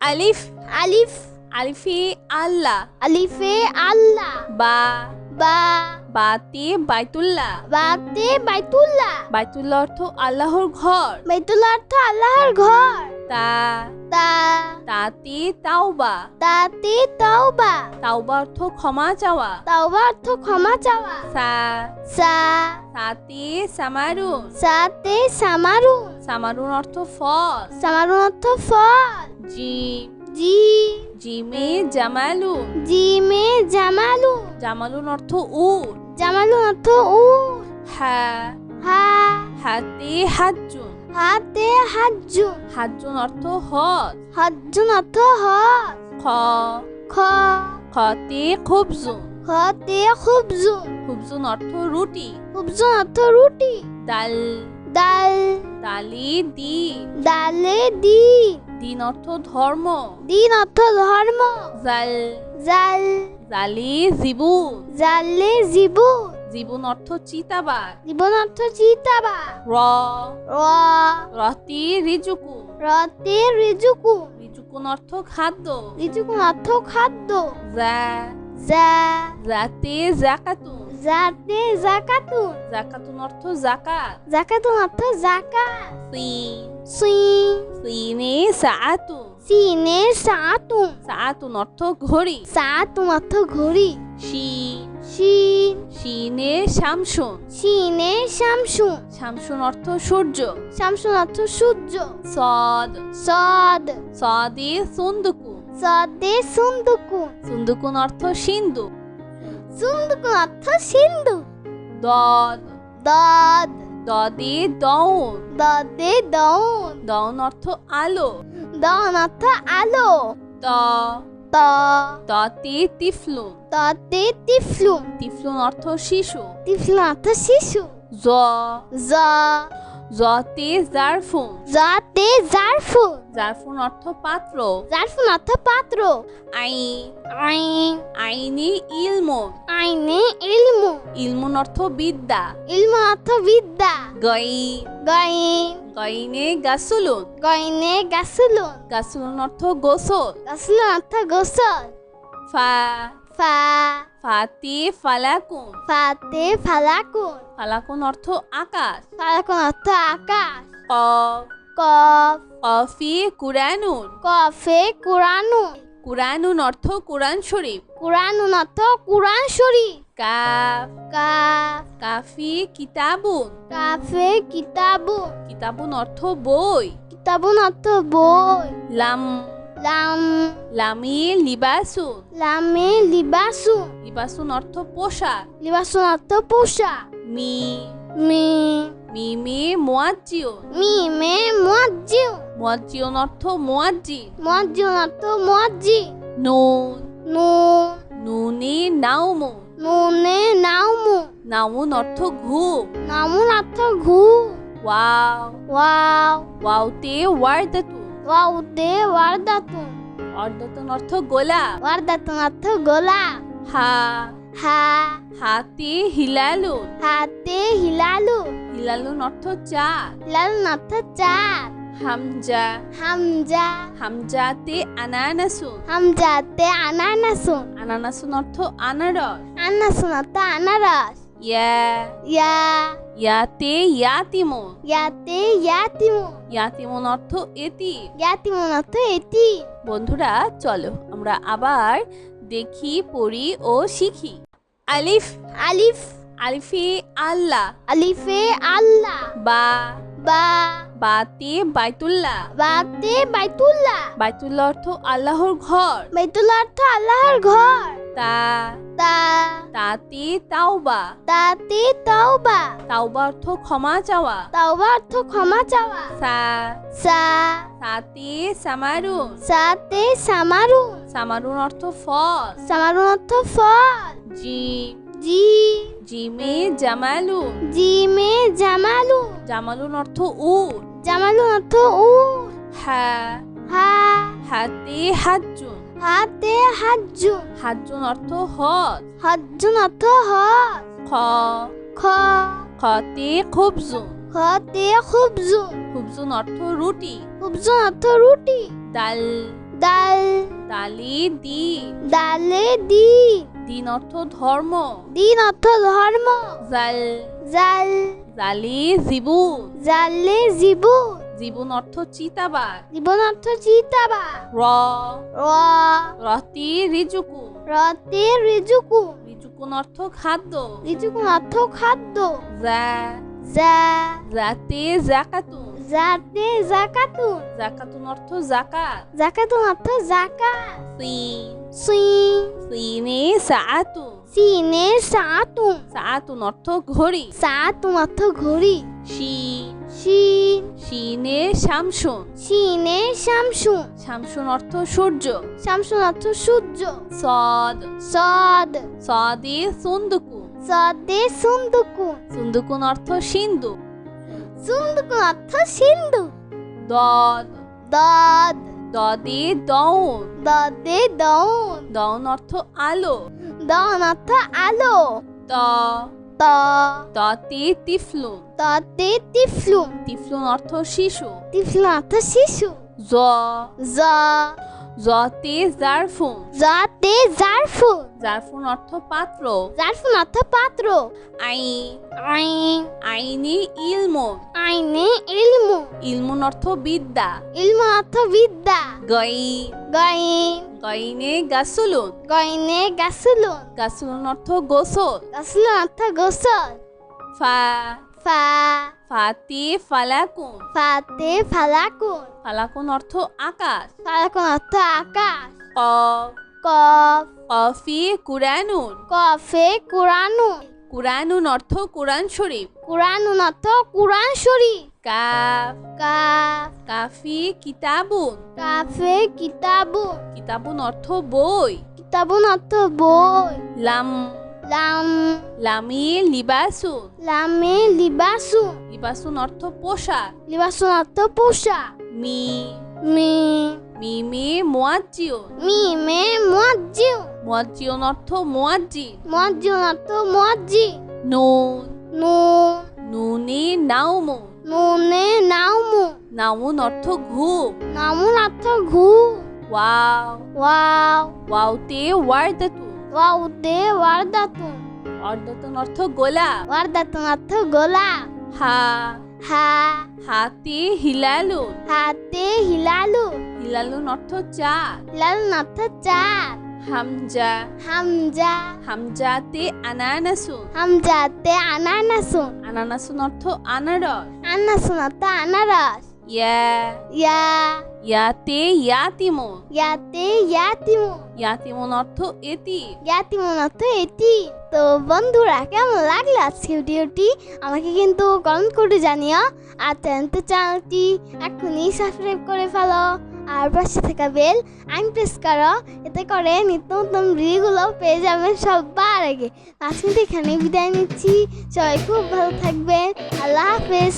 আলিফ আলিফ আলিফে আল্লাহ আলিফে আল্লাহ বা বা বাতে বাইতুল্লাহ বাতে বাইতুল্লাহ বাইতুল্লাহ অর্থ আল্লাহর ঘর বাইতুল্লাহ অর্থ আল্লাহর ঘর তা তা তাতে তাওবা তাতে তাওবা তাওবা অর্থ ক্ষমা চাওয়া তাওবা অর্থ ক্ষমা চাওয়া সা সা সাতে সামারুন সাতে সামারুন সামারুন অর্থ ফল সামারুন অর্থ ফল জিম জি জিমে জামালুন জিমে জামালুন জামালুন অর্থ উট জামালুন অর্থ উট হা হা হাতে হাজ্জুন হাতে হাজ্জুন হাজ্জুন অর্থ হজ হাজ্জুন অর্থ হজ খ খ খতে খুবজুন খতে খুবজুন খুবজুন অর্থ রুটি খুবজুন অর্থ রুটি দাল দাল দালি দিন দালে দিন দিন অর্থ ধর্ম দিন অর্থ ধর্ম জাল জাল জালি জীবন জালে জীবন জীবন অর্থ চিতাবাঘ জীবন অর্থ চিতাবা র র রতি রিজুকু রতে রিজুকু রিজুকুন অর্থ খাদ্য রিজুকুন অর্থ খাদ্য জা জা জাতে জাকাতুন জাতে জাকাতুন জাকাতুন অর্থ জাকাত জাকাতুন অর্থ জাকাত সিন সিন সিনে সাআতুন সিনে সাতুন সাআতুন অর্থ ঘড়ি সাতুন অর্থ ঘড়ি শিন শিন শিনে শামসুন শিনে শামসুন শামসুন অর্থ সূর্য শামসুন অর্থ সূর্য সদ সদ সদে সুন্দুকু সদে সুন্দুকুন সুন্দুকুন অর্থ সিন্ধু সুন্দুকুন অর্থ সিন্ধু দদ দদ দদে দৌন দদে দৌন দৌন অর্থ আলো দন অর্থ আলো ত ত ততে তিফলুন ততে তিফলুন তিফলুন অর্থ শিশু তিফলুন অর্থ শিশু জ জ জতে জারফুন জাতে জারফুন জারফুন অর্থ পাত্র জারফুন অর্থ পাত্র আইন আইন আইনে ইলমুন আইনে ইলমু ইলমুন অর্থ বিদ্যা ইলমু অর্থ বিদ্যা গইন গাইন গইনে গাসুলুন গাইনে গাসুলুন গাসুলুন অর্থ গোসল গাসুলুন অর্থ গোসল ফা ফা ফাতে ফালাকুন ফাতে ফালাকুন ফালাকুন অর্থ আকাশ ফালাকুন অর্থ আকাশ কফ কফ কফি কুরানুন কফে কুরানুন কুরানুন অর্থ কুরআন শরীফ কুরানুন অর্থ কুরআন শরীফ কাফ কাফ কাফি কিতাবুন কাফে কিতাবুন কিতাবুন অর্থ বই কিতাবুন অর্থ বই লাম লাম লামি লিবাসুন লামে লিবাসুন লিবাসুন অর্থ পোশাক লিবাসুন অর্থ পোশাক মি মি মিমে মুয়াজ্জিউন মিমে মুয়াজ্জিন মুয়াজ্জিউন অর্থ মুয়াজ্জিন মুয়াজ্জিন অর্থ মুয়াজ্জিন নুন নুন নুনে নাউমুন নুনে নাউমু নাউন অর্থ ঘুম নামুন অর্থ ঘুম ওয়াও ওয়াও ওয়াওতে ওয়ারদাতুন ওয়াউদে ওয়ারদাতুন ওয়ারদাতুন অর্থ গোলাপ ওয়ারদাতুন অর্থ গোলাপ হা হা হাতে হিলালুন হাতে হিলালু হিলালুন অর্থ চাঁদ হিলালুন অর্থ চাঁদ হামজা হামজা হামজাতে আনানাসুন হামজাতে আনানাসুন আনানাসুন অর্থ আনারস আনানাসুন অর্থ আনারস ইয়া ইয়া ইয়াতে ইয়াতিমুন ইয়াতে ইয়াতিমুন ইয়াতিমুন অর্থ এতিম ইয়াতিমুন অর্থ এতিম বন্ধুরা চলো আমরা আবার দেখি পড়ি ও শিখি আলিফ আলিফ আলিফে আল্লাহ আলিফে আল্লাহ বা বা বাতে বাইতুল্লাহ বাতে বাইতুল্লাহ বাইতুল্লাহ অর্থ আল্লাহর ঘর বাইতুল্লাহ অর্থ আল্লাহর ঘর তা তা তাতে তাওবা তাতে তাওবা তাওবা অর্থ ক্ষমা চাওয়া তাওবা অর্থ ক্ষমা চাওয়া সা সা সাতে সামারুন সাতে সামারুন সামারুন অর্থ ফল সামারুন অর্থ ফল জিম জি জিমে জামালুন জিমে জামালুন জামালুন অর্থ উট জামালুন অর্থ উট হা হা হাতে হাজ্জুন হাতে হাজ্জুন হাজ্জুন অর্থ হজ হজ্জুন অর্থ হজ খ খ খতে খুবজুন খতে খুবজুন খুবজুন অর্থ রুটি। খুবজুন অর্থ রুটি দাল, দাল দালে দিন, দালে দিন দিন অর্থ ধর্ম। দিন অর্থ ধর্ম জাল, জাল জালে জীবন, জালে জীবন জীবন অর্থ চিতাবাঘ। জীবন অর্থ চিতাবা র, র রতি রিজুকু, রতে রিজুকু রিজুকুন অর্থ খাদ্য। রিজুকু অর্থ খাদ্য জা, যা জাতে জাকাতুন, যাতে জাকাতুন জাকাতুন অর্থ জাকাত। জাকাতুন অর্থ জাকাত সিন, সিন সিনে সাআতুন, সিনে সাতুন সাআতুন অর্থ ঘড়ি। সাতুন অর্থ ঘড়ি শিন, শিন শিনে শামসুন, শিনে শামসুন শামসুন অর্থ সূর্য। শামসুন অর্থ সূর্য সদ, সদ সদে সুন্দুকুন, সদে সুন্দুকুন সুন্দুকুন অর্থ সিন্ধু। সুন্দুকুন অর্থ সিন্ধু দদ, দদ দদে দৌন, দদে দৌন দৌন অর্থ আলো। দন অর্থ আলো ত, ত ততে তিফলুন, ততে তিফলুন তিফলুন অর্থ শিশু। তিফলুন অর্থ শিশু জ, জ জতে জারফুন, যাতে জারফুন জারফুন অর্থ পাত্র। জারফুন অর্থ পাত্র আইন, আইন আইনে ইলমুন, আইনে ইলমু ইলমুন অর্থ বিদ্যা। ইলমু অর্থ বিদ্যা গইন, গাইন গইনে গাসুলুন, গাইনে গাসলুন গাসুলুন অর্থ গোসল। গাসলুন অর্থ গোসল ফা, ফা ফাতে ফালাকুন, ফাতে ফালাকুন ফালাকুন অর্থ আকাশ। ফালাকুন অর্থ আকাশ কফ, কফ কফি কুরানুন, কফে কুরানুন কুরানুন অর্থ কুরআন শরীফ। কুরানুন অর্থ কুরআন শরীফ কাফ, কাফ কাফি কিতাবুন, কাফে কিতাবুন কিতাবুন অর্থ বই। কিতাবুন অর্থ বই লাম, লাম লামে লিবাসুন, লামে লিবাসুন লিবাসুন অর্থ পোশাক। লিবাসুন অর্থ পোশাক মি, মি মিমে মুয়াজ্জিউন, মিমে মুয়াজ্জিন মুয়াজ্জিউন অর্থ মুয়াজ্জিন। মুয়াজ্জিন অর্থ মুয়াজ্জিন নুন, নুন নুনে নাউমুন, নুনে নাউমু নাউন অর্থ ঘুম। নামুন অর্থ ঘুম ওয়াও, ওয়াও ওয়াওতে ওয়ারদাতুন, ওয়াউতে ওয়ারদাতুন ওয়ারদাতুন অর্থ গোলাপ। ওয়ারদাতুন অর্থ গোলাপ হা, হা হাতে হিলালুন, হাতে হিলালু হিলালুন অর্থ চাঁদ। হিলালুন অর্থ চাঁদ হামজা, হামজা হামজাতে আনানাসুন, হামজাতে আনানাসুন আনানাসুন অর্থ আনারস। আনানাসুন অর্থ আনারস ইয়া, ইয়া ইয়াতে ইয়াতিমুন, ইয়াতে ইয়াতিমু ইয়াতিমুন অর্থ এতিম। ইয়াতিমুন অর্থ এটি। তো বন্ধুরা কেমন লাগলো আজকে ভিডিওটি আমাকে কিন্তু কমেন্ট করে জানিও। আর চ্যানেলটি এখনই সাবস্ক্রাইব করে ফেলো আর পাশে থাকা বেল আইকন প্রেস করো, এতে করে নিত্য নতুন ভিডিওগুলো পেয়ে যাবেন সবার আগে। আজকে এখানে বিদায় নিচ্ছি, সবাই খুব ভালো থাকবেন, আল্লাহ হাফেজ।